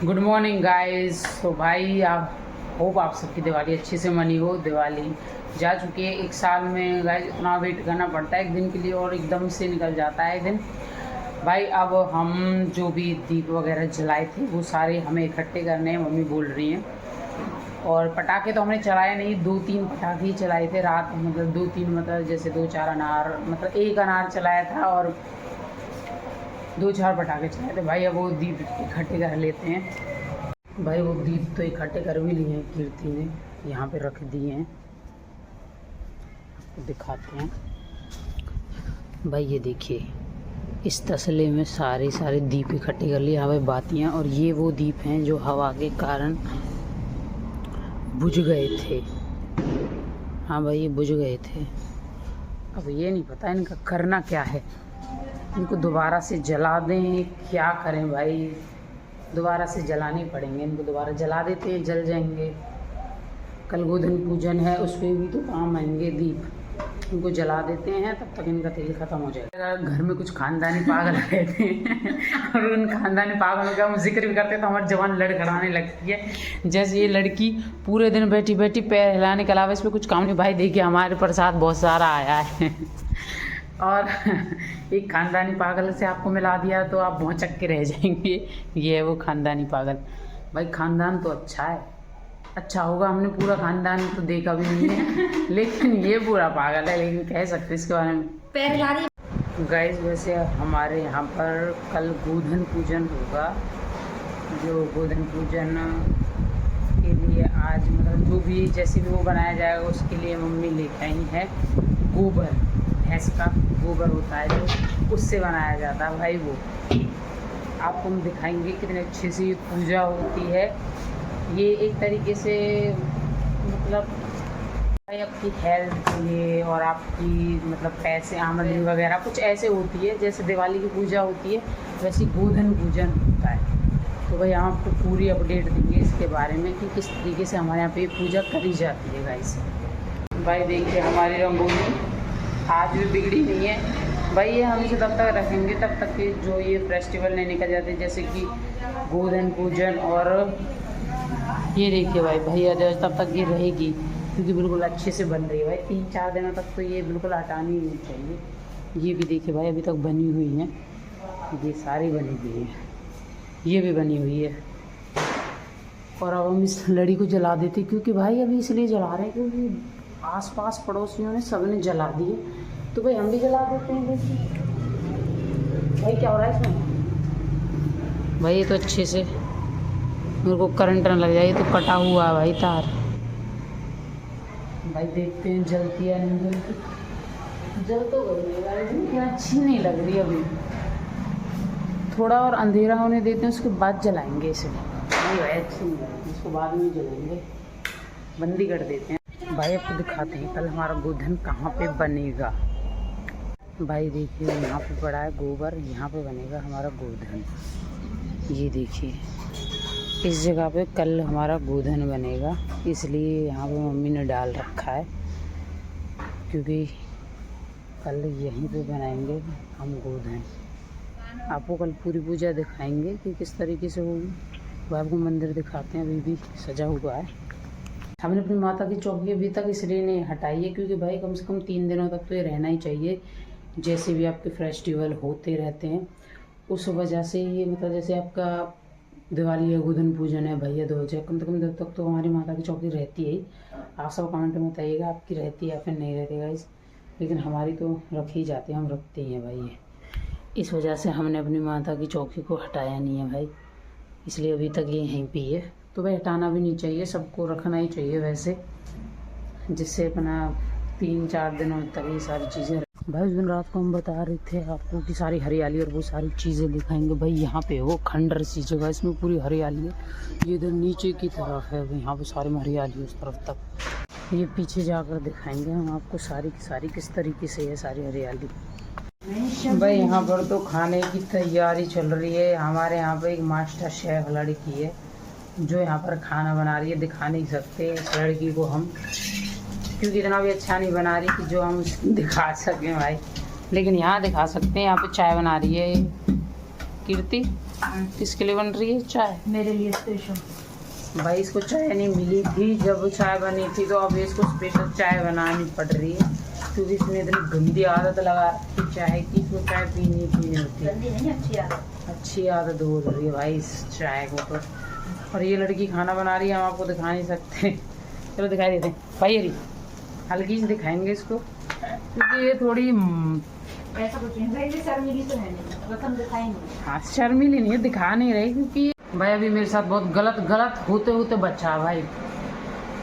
Good morning guys. तो भाई आप होप आप सबकी दिवाली अच्छे से मनी हो। दिवाली जा चुकी है, एक साल में गाइस इतना वेट करना पड़ता है एक दिन के लिए और एकदम से निकल जाता है एक दिन। भाई अब हम जो भी दीप वगैरह जलाए थे वो सारे हमें इकट्ठे करने हैं, मम्मी बोल रही हैं। और पटाखे तो हमने चलाए नहीं, 2-3 पटाखे ही चलाए थे रात, मतलब 2-3 मतलब जैसे 2-4 अनार, मतलब एक अनार चलाया था और 2-4 पटाखे चलाए थे। भाई अब वो दीप इकट्ठे कर लेते हैं। भाई वो दीप तो इकट्ठे कर भी लिए हैं, कीर्ति ने यहाँ पे रख दिए हैं, आपको दिखाते हैं। भाई ये देखिए, इस तसले में सारे दीप इकट्ठे कर लिए, यहाँ पे बातियाँ, और ये वो दीप हैं जो हवा के कारण बुझ गए थे। हाँ भाई ये बुझ गए थे। अब ये नहीं पता इनका करना क्या है, इनको दोबारा से जला दें क्या करें भाई। दोबारा से जलाने पड़ेंगे इनको, दोबारा जला देते हैं, जल जाएंगे। कल गोधन पूजन है, उस पर भी तो काम आएंगे दीप, इनको जला देते हैं, तब तक इनका तेल ख़त्म हो जाएगा। घर में कुछ खानदानी पागल रहते हैं और उन खानदानी पागलों का हम जिक्र भी करते हैं तो हमारी जवान लड़खड़ाने लगती है। जैसे ये लड़की पूरे दिन बैठी बैठी पैर हिलाने के अलावा इस पर कुछ काम नहीं। भाई देखिए हमारे प्रसाद बहुत सारा आया है और एक खानदानी पागल से आपको मिला दिया तो आप भौंचक के रह जाएंगे। ये है वो खानदानी पागल। भाई खानदान तो अच्छा है, अच्छा होगा, हमने पूरा खानदान तो देखा भी नहीं है लेकिन ये पूरा पागल है, लेकिन कह सकते इसके बारे में। गाइस वैसे हमारे यहाँ पर कल गोधन पूजन होगा, जो गोधन पूजन के लिए आज मतलब जो भी जैसे भी वो बनाया जाएगा उसके लिए मम्मी लेके आई है गोबर, भैंस का गोबर होता है जो, उससे बनाया जाता है। भाई वो आपको हम दिखाएंगे कितने अच्छे से ये पूजा होती है। ये एक तरीके से मतलब भाई आपकी हेल्थ के लिए और आपकी मतलब पैसे आमदनी वगैरह कुछ ऐसे होती है, जैसे दिवाली की पूजा होती है वैसे गोधन पूजन होता है। तो भाई हम आपको पूरी अपडेट देंगे इसके बारे में कि किस तरीके से हमारे यहाँ पे पूजा करी जाती है गाइस। भाई देखिए हमारी रंगोली आज भी बिगड़ी नहीं है भाई, ये हम इसे तब तक रखेंगे तब तक कि जो ये फेस्टिवल नहीं निकल जाते, जैसे कि गोधन पूजन। और ये देखिए भाई भैया तब तक ये रहेगी क्योंकि बिल्कुल अच्छे से बन रही है भाई। 3-4 दिनों तक तो ये बिल्कुल हटानी नहीं चाहिए। ये भी देखिए भाई अभी तक बनी हुई हैं, ये सारी बनी हुई है, ये भी बनी हुई है। और अब हम इस लड़ी को जला देते क्योंकि भाई अभी इसलिए जला रहे हैं क्योंकि आसपास पड़ोसियों ने सबने जला दिए, तो भाई हम भी जला देते हैं। देखिए भाई क्या हो रहा है इसमें। भाई ये तो अच्छे से मेरे को करंट न लग जाए, ये तो कटा हुआ है भाई तार। भाई देखते हैं जलती है नहीं जलती। जल तो गई है लेकिन अच्छी नहीं लग रही अभी, थोड़ा और अंधेरा होने देते हैं उसके बाद जलाएंगे इसे। नहीं भाई अच्छी नहीं लग रही, इसको बाद में जलाएंगे, बंदी कर देते हैं। भाई आपको दिखाते हैं कल हमारा गोधन कहाँ पे बनेगा। भाई देखिए यहाँ पे पड़ा है गोबर, यहाँ पे बनेगा हमारा गोधन। ये देखिए इस जगह पे कल हमारा गोधन बनेगा, इसलिए यहाँ पे मम्मी ने डाल रखा है क्योंकि कल यहीं पे बनाएंगे हम गोधन। आपको कल पूरी पूजा दिखाएंगे कि किस तरीके से होगी। वो आपको मंदिर दिखाते हैं, अभी भी सजा हुआ है। हमने अपनी माता की चौकी अभी तक इसलिए नहीं हटाई है क्योंकि भाई कम से कम 3 दिनों तक तो ये रहना ही चाहिए, जैसे भी आपके फेस्टिवल होते रहते हैं उस वजह से। ये मतलब जैसे आपका दिवाली है, गोधन पूजन है, भैया दूज है, कम से कम जब तक तो हमारी माता की चौकी रहती है ही। आप सब कमेंट में बताइएगा आपकी रहती है या फिर नहीं रहती गाइस, लेकिन हमारी तो रखी जाती है, हम रखते ही हैं भाई। ये इस वजह से हमने अपनी माता की चौकी को हटाया नहीं है भाई, इसलिए अभी तक ये यहीं पे है। तो भाई हटाना भी नहीं चाहिए, सबको रखना ही चाहिए वैसे, जिससे अपना 3-4 दिनों तक ये सारी चीज़ें। भाई उस दिन रात को हम बता रहे थे आपको कि सारी हरियाली और वो सारी चीज़ें दिखाएंगे। भाई यहाँ पे वो खंडर सी जगह, इसमें पूरी हरियाली है। ये इधर नीचे की तरफ है, यहाँ पे सारी हरियाली उस तरफ तक। ये पीछे जाकर दिखाएंगे हम आपको सारी की सारी किस तरीके से है सारी हरियाली। भाई यहाँ पर तो खाने की तैयारी चल रही है। हमारे यहाँ पर एक मास्टर शेफ लड़की है जो यहाँ पर खाना बना रही है। दिखा नहीं सकते इस लड़की को हम क्योंकि इतना भी अच्छा नहीं बना रही कि जो हम दिखा सकें भाई, लेकिन यहाँ दिखा सकते हैं। यहाँ पे चाय बना रही है कीर्ति, किसके लिए बन रही है चाय? मेरे लिए स्पेशल। भाई इसको चाय नहीं मिली थी जब चाय बनी थी, तो अब इसको स्पेशल चाय बनानी पड़ रही है, क्योंकि इसने इतनी गंदी आदत लगा रखी चाय की, इसको चाय पीनी होती है। गंदी नहीं, अच्छी आदत हो रही है भाई इस चाय को तो। और ये लड़की खाना बना रही है, हम आपको दिखा नहीं सकते। चलो दिखाई देते हैं भाई, अरे हल्की सी दिखाएंगे इसको, क्योंकि ये थोड़ी ऐसा कुछ नहीं, शर्मीली तो है नहीं, बस हम दिखाएंगे। हाँ शर्मीली नहीं है, दिखा नहीं रही, क्योंकि भाई अभी मेरे साथ बहुत गलत होते होते बचा भाई।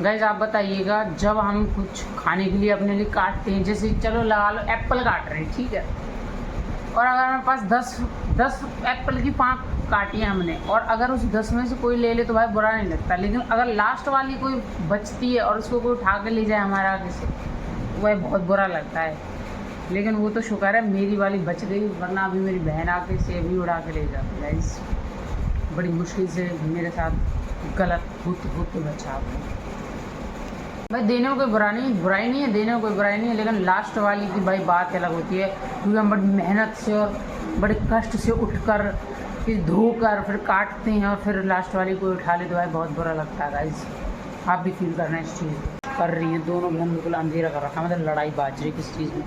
गाइस आप बताइएगा, जब हम कुछ खाने के लिए अपने लिए काटते हैं, जैसे चलो लगा लो एप्पल काट रहे हैं, ठीक है, और अगर हमारे पास 10 एप्पल की 5 काटी है हमने, और अगर उस 10 में से कोई ले ले तो भाई बुरा नहीं लगता, लेकिन अगर लास्ट वाली कोई बचती है और उसको कोई उठा के ले जाए हमारे आगे से, तो भाई बहुत बुरा लगता है। लेकिन वो तो शुक्र है मेरी वाली बच गई, वरना अभी मेरी बहन आके से भी उड़ा के ले जाती है। इस बड़ी मुश्किल से मेरे साथ गलत होते बचा भाई। देने को कोई बुराई नहीं है, देने को कोई बुराई नहीं है, लेकिन लास्ट वाली की भाई बात अलग होती है, क्योंकि हम बड़ी मेहनत से और बड़े कष्ट से उठकर फिर धोकर फिर काटते हैं, और फिर लास्ट वाली कोई उठा ले तो भाई बहुत बुरा लगता है। गाइस आप भी फील करना इस चीज़ कर रही हैं, दोनों बहन बिल्कुल अंधेरा कर रखा, मतलब लड़ाई बाज रही किस चीज़ में,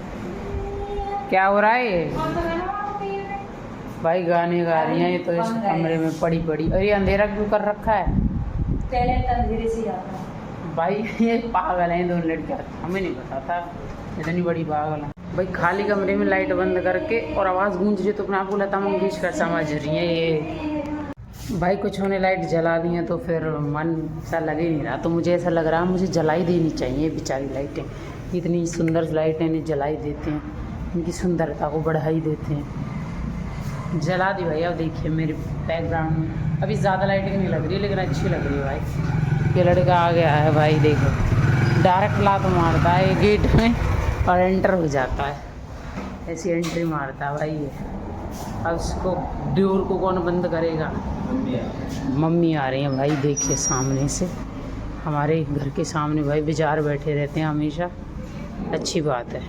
क्या हो रहा है भाई? गाने गा रही हैं ये तो इस कमरे में पड़ी। और ये अंधेरा क्यों कर रखा है? अंधेरे से आता है भाई, ये पागल हैं दोनों लड़कियाँ, हमें नहीं पता था इतनी बड़ी पागल है भाई। खाली कमरे में लाइट बंद करके और आवाज़ गूंज रही तो अपने आप को लता मंगेशकर समझ रही है ये भाई। कुछ होने लाइट जला दी है तो फिर मन सा लग ही नहीं रहा, तो मुझे ऐसा लग रहा है मुझे जलाई देनी चाहिए बेचारी लाइटें, इतनी सुंदर लाइटें नहीं जलाई देते हैं, इनकी सुंदरता को बढ़ा ही देते हैं। जला दी भाई। अब देखिए मेरे बैकग्राउंड में अभी ज़्यादा लाइटिंग नहीं लग रही है, लेकिन अच्छी लग रही है भाई। ये लड़का आ गया है भाई, देखो डायरेक्ट लात मारता है गेट में और एंटर हो जाता है, ऐसी एंट्री मारता है भाई ये। अब इसको डोर को कौन बंद करेगा? मम्मी आ रही हैं भाई, देखिए सामने से, हमारे घर के सामने भाई बाजार बैठे रहते हैं हमेशा, अच्छी बात है,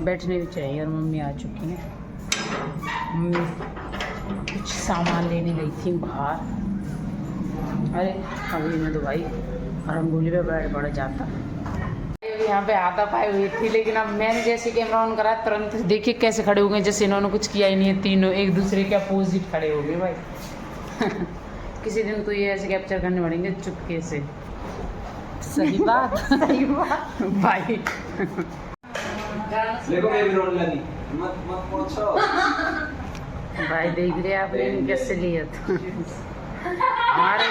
बैठने भी चाहिए। और मम्मी आ चुकी हैं, मम्मी कुछ सामान लेने गई थी बाहर। अरे अभी मैं तो भाई रंगोली पे बैठ पड़ जाता। यहाँ पे हाथा पाई हुई थी, लेकिन अब मैंने जैसे कैमरा ऑन करा तुरंत देखिए कैसे खड़े हो गए, जैसे इन्होंने कुछ किया ही नहीं है, तीनों एक दूसरे के अपोजिट खड़े हो गए भाई। किसी दिन तो ये ऐसे कैप्चर करने पड़ेंगे चुपके से। सही बात सही बात भाई। देखो मेरी रोने लगी, मत पूछो भाई, देख लिया आपने इनकी असलियत। हमारे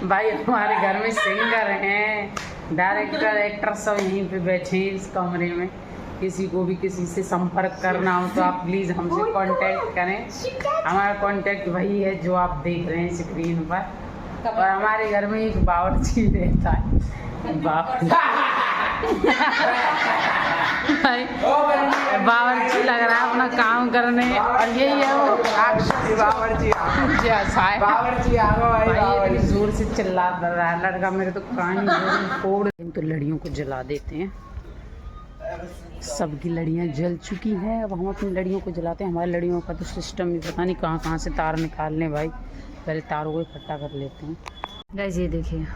भाई हमारे घर में सिंगर हैं, डायरेक्टर एक्टर सब यहीं पे बैठे हैं इस कमरे में। किसी को भी किसी से संपर्क करना हो तो आप प्लीज़ हमसे कांटेक्ट करें। हमारा कांटेक्ट वही है जो आप देख रहे हैं स्क्रीन पर। और हमारे घर में एक बावर्ची रहता है, बावर्ची लग रहा है अपना काम करने, और यही है वो बावर्ची जोर से चिल्ला रहा है लड़का, मेरे तो कान फोड़। तो लड़ियों को जला देते हैं, सबकी लड़ियाँ जल चुकी हैं, अब हम अपनी लड़ियों को जलाते हैं। हमारी लड़ियों का तो सिस्टम भी पता नहीं कहाँ से तार निकालने भाई, पहले तारों को इकट्ठा कर लेते हैं। गाइस ये देखिए,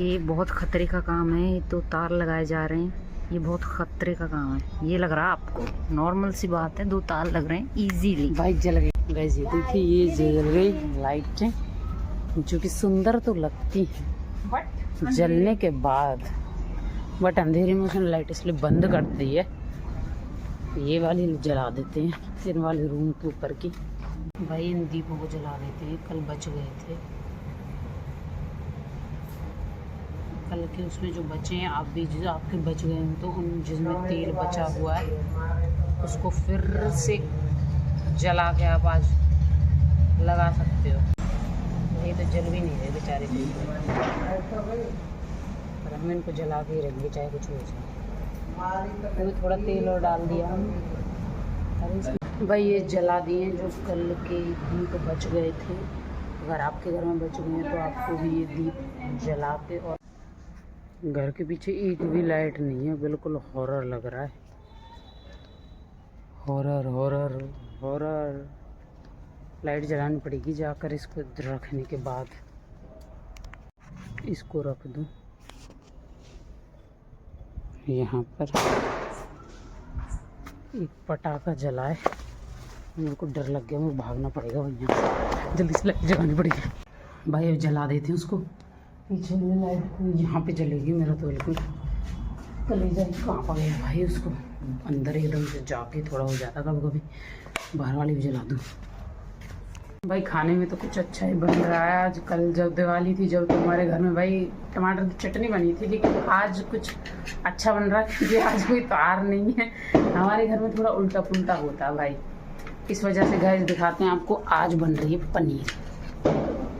ये बहुत खतरे का काम है, ये तो तार लगाए जा रहे हैं, ये बहुत खतरे का काम है। ये लग रहा है आपको नॉर्मल सी बात है, 2 तार लग रहे हैं इजीली, बाइक जल गई। गाइस ये देखिए, ये जल गई लाइटें, जो कि सुंदर तो लगती हैं बट जलने के बाद, बट अंधेरे में उसने लाइट इसलिए बंद कर दी है। ये वाली जला देते हैं, इन वाले रूम के ऊपर की भाई, इन दीपों को जला देते हैं। कल बच गए थे, कल के उसमें जो बचे हैं, आप भी जो आपके बच गए हैं तो उन जिसमें तेल बचा हुआ है उसको फिर से जला के आप आज लगा सकते हो। ये तो जल भी नहीं रहे बेचारे, पर हम इनको जला के ही रहेंगे चाहे कुछ हो जाए। तो थोड़ा तेल और डाल दिया हम भाई, ये जला दिए जो कल के दीप बच गए थे। अगर आपके घर में बच गए हैं तो आपको भी ये दीप जला के, और घर के पीछे एक भी लाइट नहीं है, बिल्कुल हॉरर लग रहा है, हॉरर हॉरर हॉरर। लाइट जलानी पड़ेगी जाकर इसको रखने के बाद। इसको रख दूँ यहाँ पर। एक पटाखा जलाए, मेरे को डर लग गया, मुझे भागना पड़ेगा भाई, यहाँ जल्दी से लाइट जलानी पड़ेगी भाई। अब जला देते हैं उसको। पीछे में लाइट यहाँ पे जलेगी, मेरा तो बिल्कुल कलेजा ही काँप आ गया भाई। उसको अंदर एकदम से जाके थोड़ा हो जाता, कभी कभी बाहर वाली भी जला दूँ भाई। खाने में तो कुछ अच्छा ही बन रहा है आज। कल जब दिवाली थी, जब तुम्हारे घर में भाई टमाटर की चटनी बनी थी, लेकिन आज कुछ अच्छा बन रहा है क्योंकि आज कोई त्योहार नहीं है। हमारे घर में थोड़ा उल्टा पुल्टा होता है भाई, इस वजह से गाइस दिखाते हैं आपको। आज बन रही है पनीर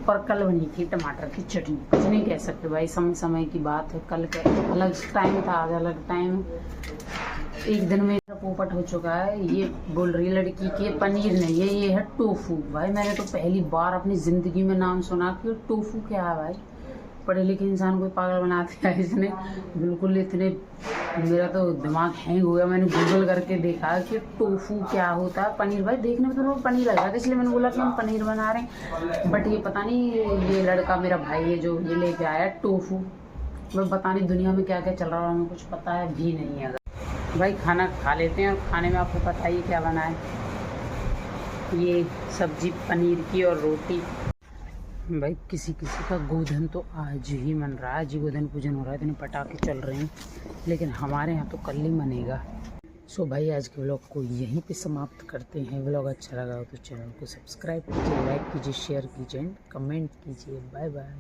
और कल बनी थी टमाटर की चटनी। कुछ नहीं कह सकते भाई, समय समय की बात है। कल का अलग टाइम था, आज अलग टाइम। एक दिन में पोपट हो चुका है। ये बोल रही है लड़की कि ये पनीर नहीं है, ये है टोफू। भाई मैंने तो पहली बार अपनी ज़िंदगी में नाम सुना कि टोफू क्या है भाई। पढ़े लिखे इंसान को पागल बना दिया इसने बिल्कुल। इतने मेरा तो दिमाग हैंग हो गया। मैंने गूगल करके देखा कि टोफू क्या होता है। पनीर भाई देखने में तो पनीर लग रहा था, इसलिए मैंने बोला कि हम पनीर बना रहे हैं। बट ये पता नहीं, ये लड़का मेरा भाई है जो ये लेके आया टोफू। मैं पता नहीं दुनिया में क्या क्या चल रहा है, हमें कुछ पता है भी नहीं है भाई। खाना खा लेते हैं। और खाने में आपको पता ही क्या बना है, ये सब्जी पनीर की और रोटी। भाई किसी किसी का गोधन तो आज ही मन रहा है, आज ही गोधन पूजन हो रहा है, इतने पटाखे चल रहे हैं। लेकिन हमारे यहाँ तो कल ही मनेगा। सो भाई आज के व्लॉग को यहीं पे समाप्त करते हैं। व्लॉग अच्छा लगा हो तो चैनल को सब्सक्राइब कीजिए, लाइक कीजिए, शेयर कीजिए, कमेंट कीजिए। Bye bye.